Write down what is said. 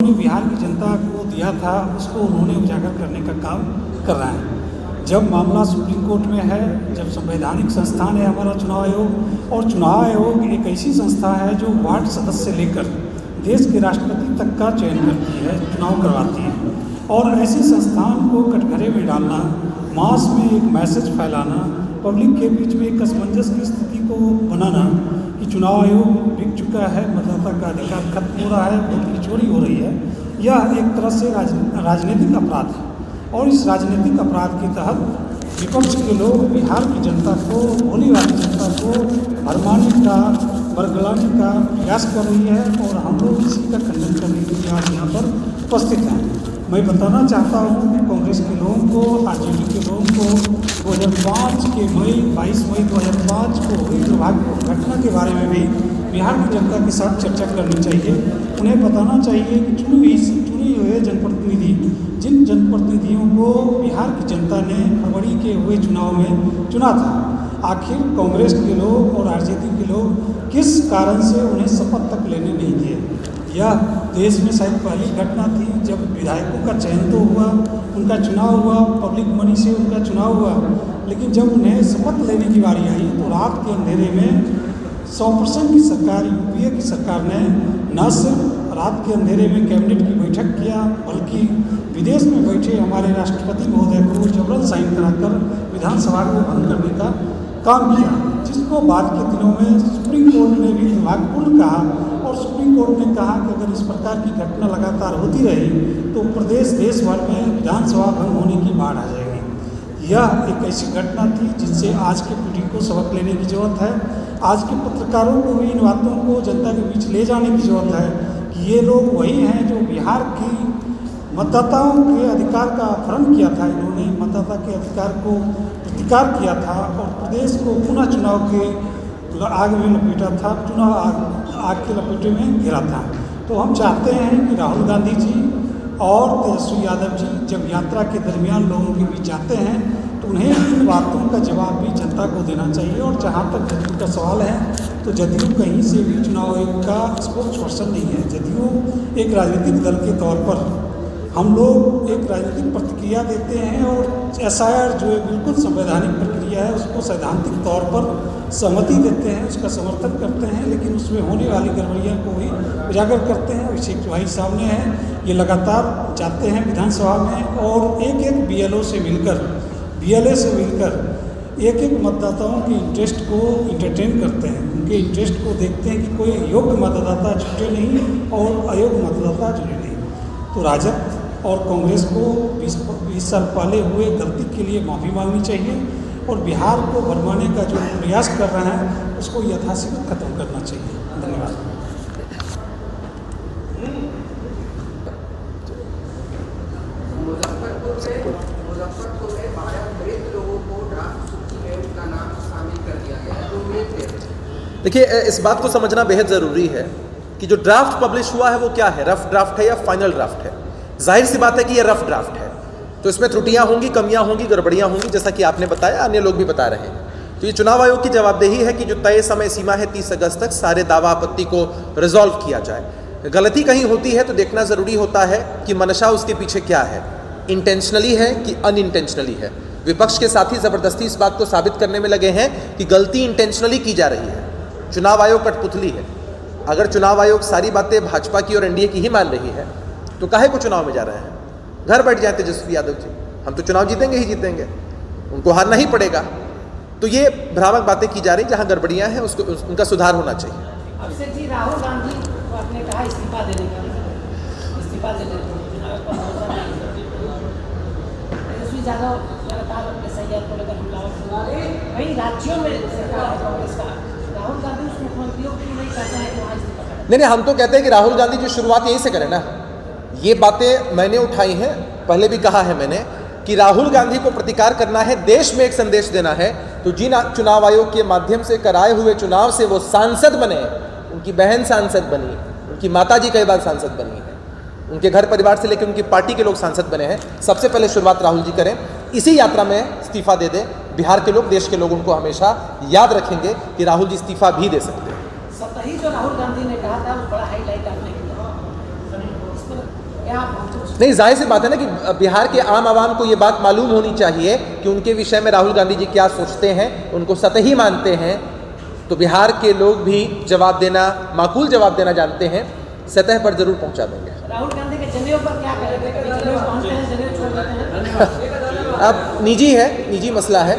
बिहार की जनता को दिया था उसको उन्होंने उजागर करने का काम कर रहे हैं। जब मामला सुप्रीम कोर्ट में है, जब संवैधानिक संस्थान है हमारा चुनाव आयोग, और चुनाव आयोग एक ऐसी संस्था है जो वार्ड सदस्य से लेकर देश के राष्ट्रपति तक का चयन करती है, चुनाव करवाती है, और ऐसी संस्थान को कटघरे में डालना, मास में एक मैसेज फैलाना, पब्लिक के बीच में एक असमंजस की स्थिति को बनाना कि चुनाव आयोग बिक चुका है, मतदाता का अधिकार खत्म हो रहा है, वोट की चोरी हो रही है, यह एक तरह से राजनीतिक अपराध है। और इस राजनीतिक अपराध के तहत विपक्ष के लोग बिहार की जनता को, भोली भाली जनता को भरमाने का, बरगलाने का प्रयास कर रही है, और हम लोग इसी का खंडन करने के लिए आज यहाँ पर उपस्थित हैं। मैं बताना चाहता हूँ कि कांग्रेस के लोगों को, आरजेडी के लोगों को 2005 के 22 मई 2005 को हुई दुर्भाग्यपूर्ण घटना के बारे में भी बिहार की जनता के साथ चर्चा करनी चाहिए। उन्हें बताना चाहिए कि चुने हुए जनप्रतिनिधि, जिन जनप्रतिनिधियों को बिहार की जनता ने फरवरी के हुए चुनाव में चुना था, आखिर कांग्रेस के लोग और आरजेडी के लोग किस कारण से उन्हें शपथ तक लेने नहीं दिए। यह देश में शायद पहली घटना थी जब विधायकों का चयन तो हुआ, उनका चुनाव हुआ, पब्लिक मनी से उनका चुनाव हुआ, लेकिन जब उन्हें शपथ लेने की बारी आई तो रात के अंधेरे में 100% की सरकार, यूपीए की सरकार ने न सिर्फ रात के अंधेरे में कैबिनेट की बैठक किया, बल्कि विदेश में बैठे हमारे राष्ट्रपति महोदय को जबरन साइन कराकर विधानसभा को भंग करने का काम किया, जिसको बाद के दिनों में सुप्रीम कोर्ट ने भी दुर्भाग्यपूर्ण कहा। और सुप्रीम कोर्ट ने कहा कि अगर इस प्रकार की घटना लगातार होती रही तो प्रदेश देश भर में विधानसभा भंग होने की बाढ़ आ जाएगी। यह एक ऐसी घटना थी जिनसे आज की पीढ़ी को सबक लेने की ज़रूरत है। आज के पत्रकारों को भी इन बातों को जनता के बीच ले जाने की ज़रूरत है कि ये लोग वही हैं जो बिहार की मतदाताओं के अधिकार का अपहरण किया था। इन्होंने मतदाता के अधिकार को प्रतिकार किया था और प्रदेश को पुनः चुनाव के आग में लपेटा था, चुनाव आग के लपेटे में घिरा था। तो हम चाहते हैं कि राहुल गांधी जी और तेजस्वी यादव जी जब यात्रा के दरमियान लोगों के बीच जाते हैं तो उन्हें इन बातों का जवाब भी जनता को देना चाहिए। और जहाँ तक जदयू का सवाल है तो जदयू कहीं से भी चुनाव आयोग का स्पोक्स पर्सन नहीं है। जदयू एक राजनीतिक दल के तौर पर हम लोग एक राजनीतिक प्रतिक्रिया देते हैं, और एसआईआर जो एक बिल्कुल संवैधानिक प्रक्रिया है उसको सैद्धांतिक तौर पर सहमति देते हैं, उसका समर्थन करते हैं, लेकिन उसमें होने वाली गड़बड़ियाँ को भी उजागर करते हैं। अभिषेक भाई सामने हैं, ये लगातार जाते हैं विधानसभा में और एक एक बीएलए से मिलकर एक एक मतदाताओं के इंटरेस्ट को इंटरटेन करते हैं, उनके इंटरेस्ट को देखते हैं कि कोई योग्य मतदाता छूटे नहीं और अयोग्य मतदाता जुड़े नहीं। तो राजद और कांग्रेस को 20 साल पहले हुए गलती के लिए माफ़ी मांगनी चाहिए, और बिहार को भरमाने का जो प्रयास कर रहे हैं उसको यथाशीघ्र खत्म करना चाहिए। धन्यवाद। मुजफ्फरपुर में 12 मृत लोगों को ड्राफ्ट सूची में उनका नाम शामिल कर दिया गया है, तो मृत थे। देखिए, इस बात को समझना बेहद ज़रूरी है कि जो ड्राफ्ट पब्लिश हुआ है वो क्या है, रफ ड्राफ्ट है या फाइनल ड्राफ्ट है। जाहिर सी बात है कि ये रफ ड्राफ्ट है, तो इसमें त्रुटियां होंगी, कमियां होंगी, गड़बड़ियां होंगी, जैसा कि आपने बताया, अन्य लोग भी बता रहे हैं। तो ये चुनाव आयोग की जवाबदेही है कि जो तय समय सीमा है 30 अगस्त तक सारे दावा आपत्ति को रिजॉल्व किया जाए। गलती कहीं होती है तो देखना ज़रूरी होता है कि मंशा उसके पीछे क्या है, इंटेंशनली है कि अनइंटेंशनली है। विपक्ष के साथी ज़बरदस्ती इस बात को साबित करने में लगे हैं कि गलती इंटेंशनली की जा रही है। चुनाव आयोग कठपुतली है। अगर चुनाव आयोग सारी बातें भाजपा की और एनडीए की ही मान रही है तो काहे को चुनाव में जा रहे हैं? घर बैठ जाए तेजस्वी यादव जी, हम तो चुनाव जीतेंगे ही जीतेंगे, उनको हारना ही पड़ेगा। तो ये भ्रामक बातें की जा रही, जहां गड़बड़ियां हैं उसको उनका सुधार होना चाहिए। अभिषेक जी, राहुल गांधी को आपने कहा इस्तीफा देने का, इस्तीफा दे देते तेजस्वी यादव लगातार एसआईआर को लेकर हमलावर, कई राज्यों में सरकार है कांग्रेस का, राहुल गांधी उस मुख्यमंत्रियों को नहीं कहते हैं कि वहाँ इस्तीफा करें? नहीं, हम तो कहते हैं कि राहुल गांधी जो शुरुआत यहीं से करें ना। ये बातें मैंने उठाई हैं, पहले भी कहा है मैंने कि राहुल गांधी को प्रतिकार करना है, देश में एक संदेश देना है, तो जिन चुनाव आयोग के माध्यम से कराए हुए चुनाव से वो सांसद बने, उनकी बहन सांसद बनी, उनकी माताजी कई बार सांसद बनी है, उनके घर परिवार से लेकर उनकी पार्टी के लोग सांसद बने हैं, सबसे पहले शुरुआत राहुल जी करें। इसी यात्रा में इस्तीफा दे दें। बिहार के लोग, देश के लोग उनको हमेशा याद रखेंगे कि राहुल जी इस्तीफा भी दे सकते हैं। सतही जो राहुल गांधी ने कहा था वो बड़ा हाईलाइट आपने किया, इस पर क्या आप हमसे नहीं, जाहिर सी बात है ना कि बिहार के आम आवाम को ये बात मालूम होनी चाहिए कि उनके विषय में राहुल गांधी जी क्या सोचते हैं, उनको सतही मानते हैं। तो बिहार के लोग भी जवाब देना, माकूल जवाब देना जानते हैं, सतह पर जरूर पहुंचा देंगे। राहुल गांधी के जनेऊ पर क्या करेंगे? कभी जनेऊ पहनते हैं, जनेऊ छोड़ देते हैं। अब निजी है, निजी मसला है।